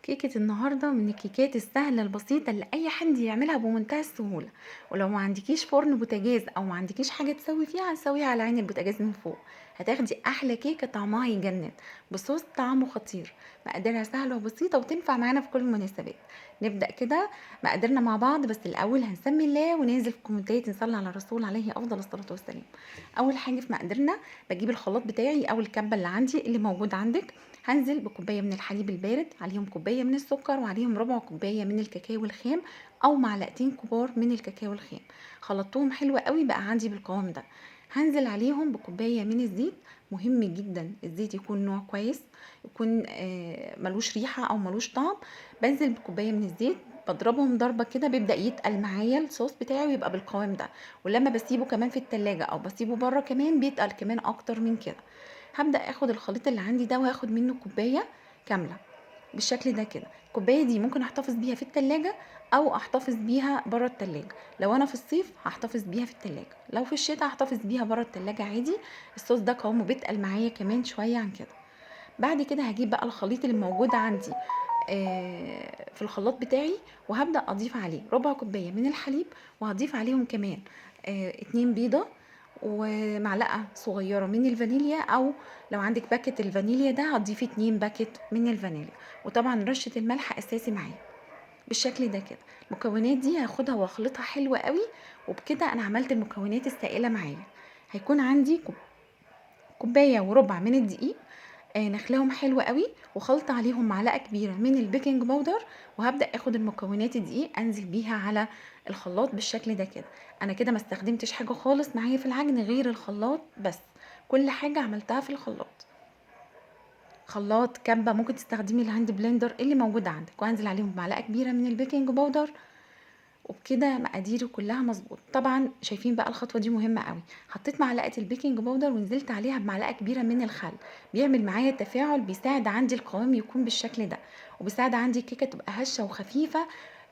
كيكة النهاردة من الكيكات السهلة البسيطة اللي أي حد يعملها بمنتهى السهولة. ولو ما عندكيش فرن بوتاجاز أو ما عندكيش حاجة تسوي فيها هتسويها على عين البوتاجاز من فوق. هتاخدي أحلى كيكة طعمها يجنن، بصوص طعمه خطير. مقاديرها سهلة وبسيطة وتنفع معانا في كل المناسبات. نبدأ كده مقاديرنا مع بعض، بس الأول هنسمي الله وننزل في الكومنتات نصلي على الرسول عليه أفضل الصلاة والسلام. أول حاجة في مقاديرنا بجيب الخلاط بتاعي أو الكبة اللي عندي اللي موجود عندك. هنزل بكوبايه من الحليب البارد، عليهم كوبايه من السكر، وعليهم ربع كوبايه من الكاكاو الخام او معلقتين كبار من الكاكاو الخام. خلطتهم حلو قوي بقى عندي بالقوام ده. هنزل عليهم بكوبايه من الزيت. مهم جدا الزيت يكون نوع كويس، يكون ملوش ريحه او ملوش طعم. بنزل بكوبايه من الزيت، بضربهم ضربه كده بيبدا يتقل معايا الصوص بتاعي ويبقى بالقوام ده. ولما بسيبه كمان في التلاجة او بسيبه بره كمان بيتقل كمان اكتر من كده. هبدأ اخد الخليط اللي عندي ده وهاخد منه كوباية كاملة بالشكل ده كده. الكوباية دي ممكن احتفظ بيها في التلاجة او احتفظ بيها بره التلاجة. لو انا في الصيف هحتفظ بيها في التلاجة، لو في الشتاء هحتفظ بيها بره التلاجة عادي. الصوص ده قوامه بيتقل معايا كمان شوية عن كده. بعد كده هجيب بقى الخليط اللي موجود عندي في الخلاط بتاعي، وهبدأ اضيف عليه ربع كوباية من الحليب، وهضيف عليهم كمان 2 بيضة، ومعلقة صغيرة من الفانيليا، او لو عندك باكت الفانيليا ده هتضيفي 2 باكت من الفانيليا. وطبعا رشة الملح اساسي معايا بالشكل ده كده. المكونات دي هاخدها واخلطها حلوة قوي، وبكده انا عملت المكونات السائلة معايا. هيكون عندي كوباية وربع من الدقيق، نخلاهم حلو قوي، وخلط عليهم معلقه كبيره من البيكنج باودر. وهبدا اخد المكونات الدقيق انزل بيها على الخلاط بالشكل ده كده. انا كده ما استخدمتش حاجه خالص معايا في العجن غير الخلاط بس. كل حاجه عملتها في الخلاط. خلاط، كبه، ممكن تستخدمي الهاند بلندر اللي موجود عندك، وهنزل عليهم بمعلقه كبيره من البيكنج باودر. وبكده مقاديري كلها مظبوط. طبعا شايفين بقى الخطوه دي مهمه قوي. حطيت معلقه البيكنج باودر ونزلت عليها بمعلقه كبيره من الخل. بيعمل معايا تفاعل، بيساعد عندي القوام يكون بالشكل ده، وبيساعد عندي الكيكه تبقى هشه وخفيفه.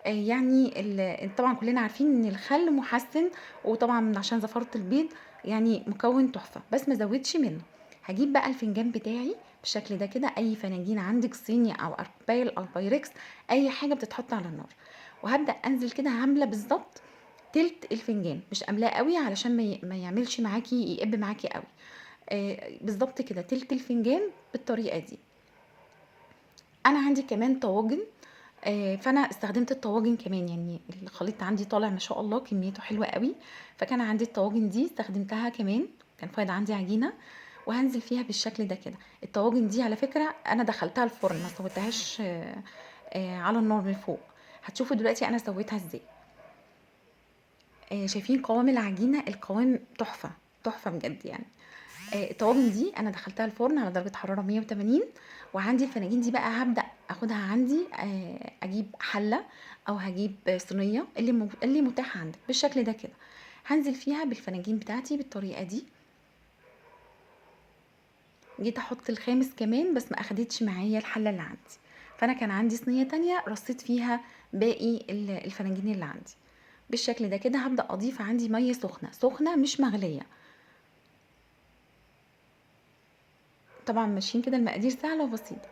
يعني طبعا كلنا عارفين ان الخل محسن، وطبعا عشان زفاره البيض يعني مكون تحفه، بس ما زودش منه. هجيب بقى الفنجان بتاعي بالشكل ده كده، اي فناجين عندك صيني او اركبايل او بايركس، اي حاجه بتتحط على النار. وهبدأ انزل كده عاملة بالظبط تلت الفنجان، مش املاه قوي علشان ما يعملش معاكي يقب معاكي قوي. بالظبط كده تلت الفنجان بالطريقة دي. انا عندي كمان طواجن، فانا استخدمت الطواجن كمان، يعني الخليط عندي طالع ما شاء الله كميته حلوة قوي. فكان عندي الطواجن دي استخدمتها كمان، كان فايض عندي عجينة. وهنزل فيها بالشكل ده كده. الطواجن دي على فكرة انا دخلتها الفرن، ما سويتهاش على النار من فوق. هتشوفوا دلوقتي انا سويتها ازاي. شايفين قوام العجينة؟ القوام تحفة، تحفة بجد يعني. الطواجن دي انا دخلتها الفرن على درجة حرارة 180. وعندي الفناجين دي بقى هبدأ اخدها عندي، اجيب حلة او هجيب صينية اللي متاح عندك بالشكل ده كده. هنزل فيها بالفناجين بتاعتي بالطريقة دي. جيت احط الخامس كمان بس ما اخدتش معايا الحلة اللي عندي، فانا كان عندي صينية تانية رصيت فيها باقي الفناجين اللي عندي بالشكل ده كده. هبدأ اضيف عندي مية سخنة سخنة مش مغلية. طبعا ماشيين كده، المقادير سهلة وبسيطة.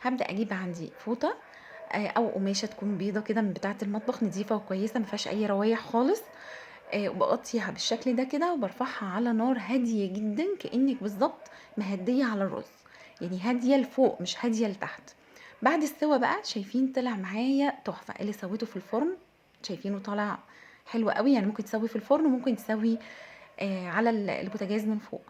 هبدأ اجيب عندي فوطة او قماشة تكون بيضة كده من بتاعة المطبخ، نظيفة وكويسة ما فيهاش اي روايح خالص. وبغطيها بالشكل ده كده وبرفعها على نار هادية جدا، كأنك بالظبط مهدية على الرز. يعني هادية لفوق مش هادية لتحت. بعد السوا بقى شايفين طلع معايا تحفة. اللي سويته في الفرن شايفينه طالع حلو قوي. يعني ممكن تسوي في الفرن وممكن تسوي على البوتاجاز من فوق.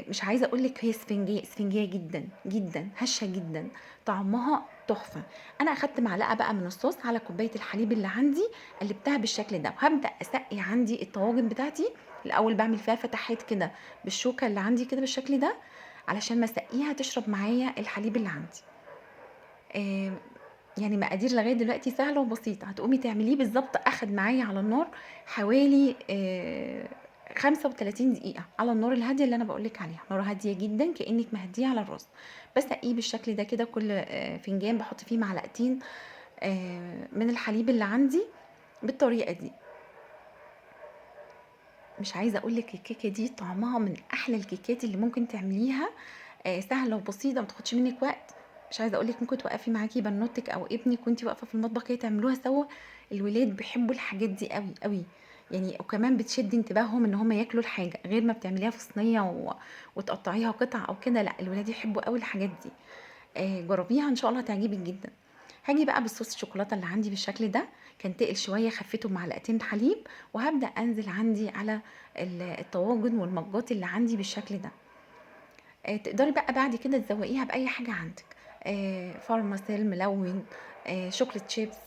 مش عايزه اقول لك، هي اسفنجيه اسفنجيه جدا جدا، هشه جدا، طعمها تحفه. انا اخدت معلقه بقى من الصوص على كوبايه الحليب اللي عندي، قلبتها بالشكل ده، وهبدا اسقي عندي الطواجن بتاعتي. الاول بعمل فيها فتحات كده بالشوكه اللي عندي كده بالشكل ده، علشان ما اسقيها تشرب معايا الحليب اللي عندي. آه، يعني مقادير لغايه دلوقتي سهله وبسيطه. هتقومي تعمليه بالظبط، اخد معايا على النار حوالي 35 دقيقه على النار الهاديه اللي انا بقولك عليها، نار هاديه جدا كانك مهديه على الرز. بسقيه بالشكل ده كده. كل فنجان بحط فيه معلقتين من الحليب اللي عندي بالطريقه دي. مش عايزه اقولك الكيكه دي طعمها من احلى الكيكات اللي ممكن تعمليها. سهله وبسيطه، ما تاخدش منك وقت. مش عايزة أقول لِك ممكن توقّفي معاكِ بنوتِك أو ابنِك وأنتِ واقفة في المطبخ كده تعملوها سوا، الولاد بيحبوا الحاجات دي أوي، أوي، يعني وكمان بتشدّي انتباههم إن هُم ياكلوا الحاجة، غير ما بتعمليها في صينية وتقطّعيها قطع أو كده، لأ الولاد يحبوا أوي الحاجات دي. جرّبيها إن شاء الله هتعجبِك جدًا. هاجي بقى بالصوص الشوكولاتة اللي عندي بالشكل ده، كان تقل شوية خفّيته بمعلقتين حليب، وهابدأ أنزل عندي على الطواجن والمجّات اللي عندي بالشكل ده. تقدري بقى بعد كده تزوّقيها بأي حاجة عندِك، فارماسيل ملوِّن، chocolate chips،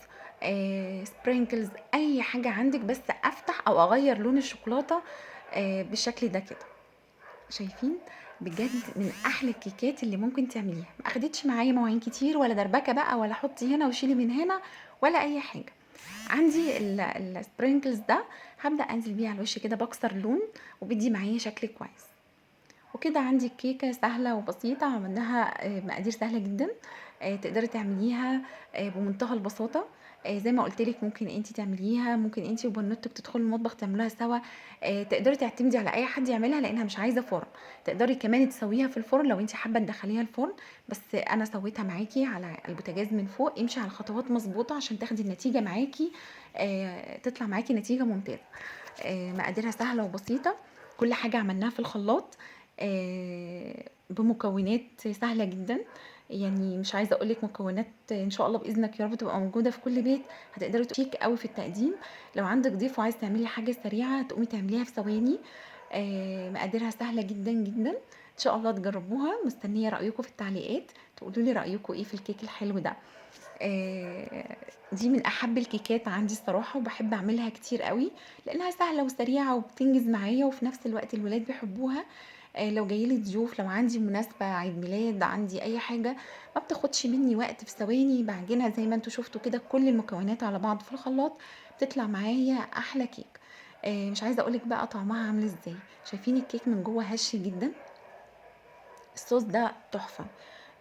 sprinkles، أي حاجة عندِك بس أفتح أو أغيّر لون الشوكولاتة بالشكل ده كده. شايفين؟ بجد من أحلى الكيكات اللي ممكن تعمليها، ما أخدتش معايا مواعين كتير ولا دربكة بقى ولا حُطّي هنا وشيلي من هنا ولا أي حاجة. عندي الsprinkles ده هابدأ أنزل بيه على الوش كده باكسر لون وبيدّي معايا شكل كويس. وكده عندي الكيكة سهلة وبسيطة، عملناها مقادير سهلة جدًا، تقدري تعمليها بمنتهى البساطة. زي ما قُلت لِك ممكن أنتِ تعمليها، ممكن أنتِ وبنوتِك تدخلوا المطبخ تعملوها سوا، تقدري تعتمدي على أي حد يعملها لإنها مش عايزة فرن، تقدري كمان تسويها في الفرن لو أنتِ حابة تدخّليها الفرن، بس أنا سويتها معاكِ على البوتاجاز من فوق، امشي على الخطوات مضبوطة عشان تاخدي النتيجة معاكِ، تطلع معاكِ نتيجة ممتازة. مقاديرها سهلة وبسيطة، كل حاجة عملناها في الخلاط بمكونات سهلة جدًا، يعني مش عايزة أقول لِك مكونات إن شاء الله بإذنك يا رب تبقى موجودة في كل بيت، هتقدري شيك أوي في التقديم، لو عندِك ضيف وعايزة تعملي حاجة سريعة تقومي تعمليها في ثواني، مقاديرها سهلة جدًا، جدًا، إن شاء الله تجربوها، مستنية رأيكم في التعليقات، تقولوا لي رأيكم إيه في الكيك الحلو ده. دي من أحب الكيكات عندي الصراحة وباحب أعملها كتير أوي، لإنها سهلة وسريعة وبتنجز معايا وفي نفس الوقت الولاد بيحبوها. لو جاي لي ضيوف، لو عندي مناسبة، عيد ميلاد، عندي أي حاجة، ما بتاخدش مني وقت، في ثواني باعجنها زي ما أنتم شُفتوا كده كل المكونات على بعض في الخلاط، بتطلع معايا أحلى كيك. مش عايزة أقول لِك بقى طعمها عامل إزاي، شايفين الكيك من جوّه هش جدًا؟ الصوص ده تحفة،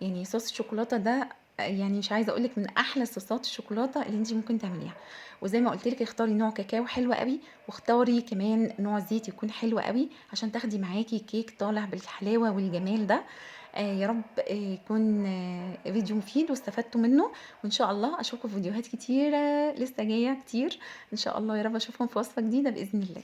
يعني صوص الشوكولاتة ده يعني مش عايزة أقول لِك من أحلى صوصات الشوكولاتة اللي أنتِ ممكن تعمليها، وزي ما قُلت لِك اختاري نوع كاكاو حلو أوي، واختاري كمان نوع زيت يكون حلو أوي، عشان تاخدي معاكِ كيك طالع بالحلاوة والجمال ده. يا رب يكون فيديو مفيد واستفدتوا منه، وإن شاء الله أشوفكم في فيديوهات كتيرة لسه جاية كتير، إن شاء الله يا رب أشوفكم في وصفة جديدة بإذن الله.